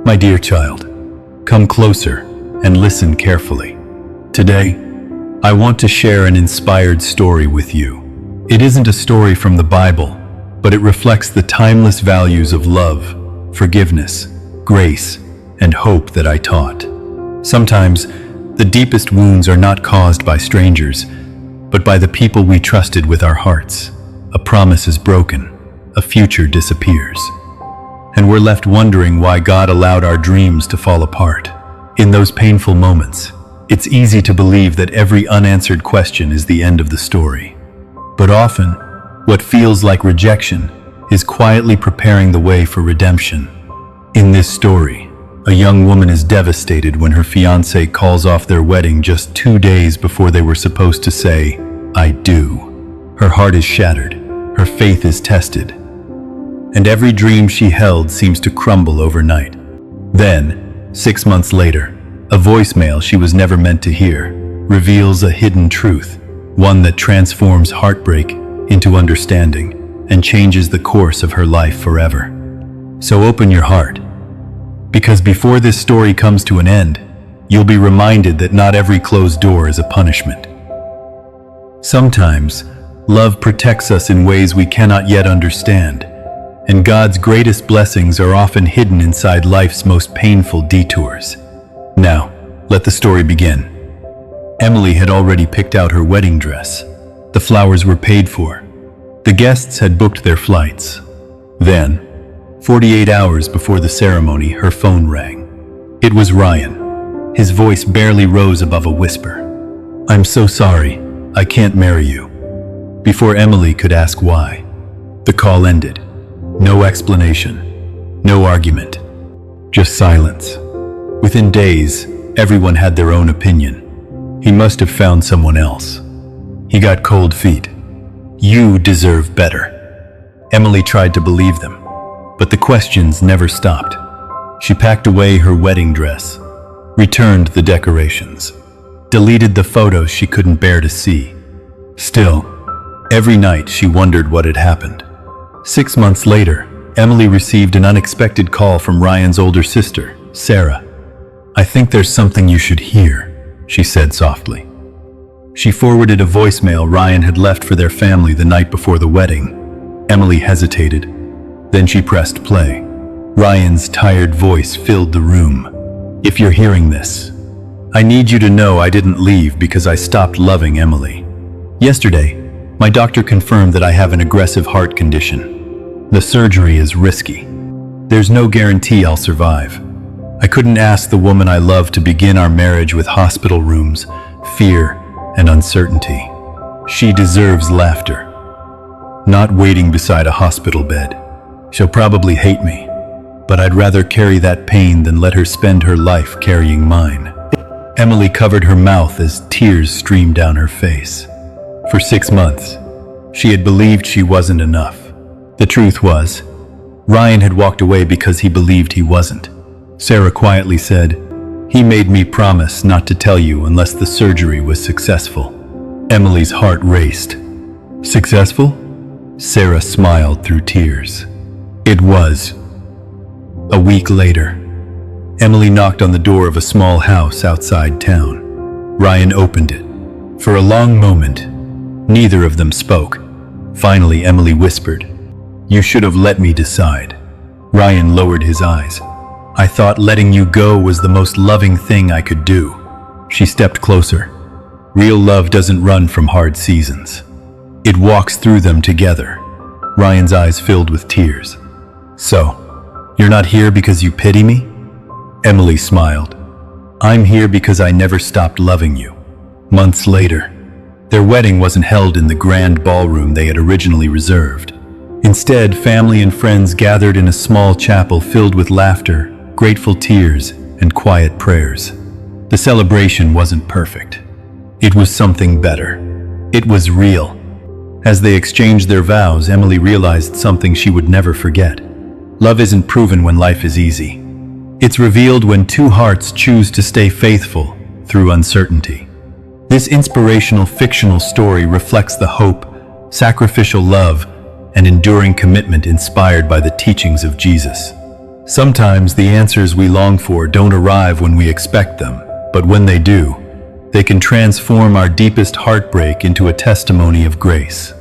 My dear child, come closer and listen carefully. Today, I want to share an inspired story with you. It isn't a story from the Bible, but it reflects the timeless values of love, forgiveness, grace, and hope that I taught. Sometimes, the deepest wounds are not caused by strangers, but by the people we trusted with our hearts. A promise is broken, a future disappears, and we're left wondering why God allowed our dreams to fall apart. In those painful moments, it's easy to believe that every unanswered question is the end of the story. But often, what feels like rejection is quietly preparing the way for redemption. In this story, a young woman is devastated when her fiancé calls off their wedding just 2 days before they were supposed to say, "I do." Her heart is shattered, her faith is tested, and every dream she held seems to crumble overnight. Then, 6 months later, a voicemail she was never meant to hear reveals a hidden truth, one that transforms heartbreak into understanding and changes the course of her life forever. So open your heart, because before this story comes to an end, you'll be reminded that not every closed door is a punishment. Sometimes, love protects us in ways we cannot yet understand, and God's greatest blessings are often hidden inside life's most painful detours. Now, let the story begin. Emily had already picked out her wedding dress. The flowers were paid for. The guests had booked their flights. Then, 48 hours before the ceremony, her phone rang. It was Ryan. His voice barely rose above a whisper. "I'm so sorry, I can't marry you." Before Emily could ask why, the call ended. No explanation, no argument, just silence. Within days, everyone had their own opinion. He must have found someone else. He got cold feet. "You deserve better." Emily tried to believe them, but the questions never stopped. She packed away her wedding dress, returned the decorations, deleted the photos she couldn't bear to see. Still, every night she wondered what had happened. 6 months later, Emily received an unexpected call from Ryan's older sister, Sarah. "I think there's something you should hear," she said softly. She forwarded a voicemail Ryan had left for their family the night before the wedding. Emily hesitated. Then she pressed play. Ryan's tired voice filled the room. "If you're hearing this, I need you to know I didn't leave because I stopped loving Emily. Yesterday, my doctor confirmed that I have an aggressive heart condition. The surgery is risky. There's no guarantee I'll survive. I couldn't ask the woman I love to begin our marriage with hospital rooms, fear, and uncertainty. She deserves laughter, not waiting beside a hospital bed. She'll probably hate me, but I'd rather carry that pain than let her spend her life carrying mine." Emily covered her mouth as tears streamed down her face. For 6 months, she had believed she wasn't enough. The truth was, Ryan had walked away because he believed he wasn't. Sarah quietly said, "He made me promise not to tell you unless the surgery was successful." Emily's heart raced. "Successful?" Sarah smiled through tears. "It was." A week later, Emily knocked on the door of a small house outside town. Ryan opened it. For a long moment, neither of them spoke. Finally, Emily whispered, "You should have let me decide." Ryan lowered his eyes. "I thought letting you go was the most loving thing I could do." She stepped closer. Real love doesn't run from hard seasons. It walks through them together. Ryan's eyes filled with tears. "So, you're not here because you pity me?" Emily smiled. "I'm here because I never stopped loving you." Months later, their wedding wasn't held in the grand ballroom they had originally reserved. Instead, family and friends gathered in a small chapel filled with laughter, grateful tears, and quiet prayers. The celebration wasn't perfect. It was something better. It was real. As they exchanged their vows, Emily realized something she would never forget. Love isn't proven when life is easy. It's revealed when two hearts choose to stay faithful through uncertainty. This inspirational fictional story reflects the hope, sacrificial love, and enduring commitment inspired by the teachings of Jesus. Sometimes the answers we long for don't arrive when we expect them, but when they do, they can transform our deepest heartbreak into a testimony of grace.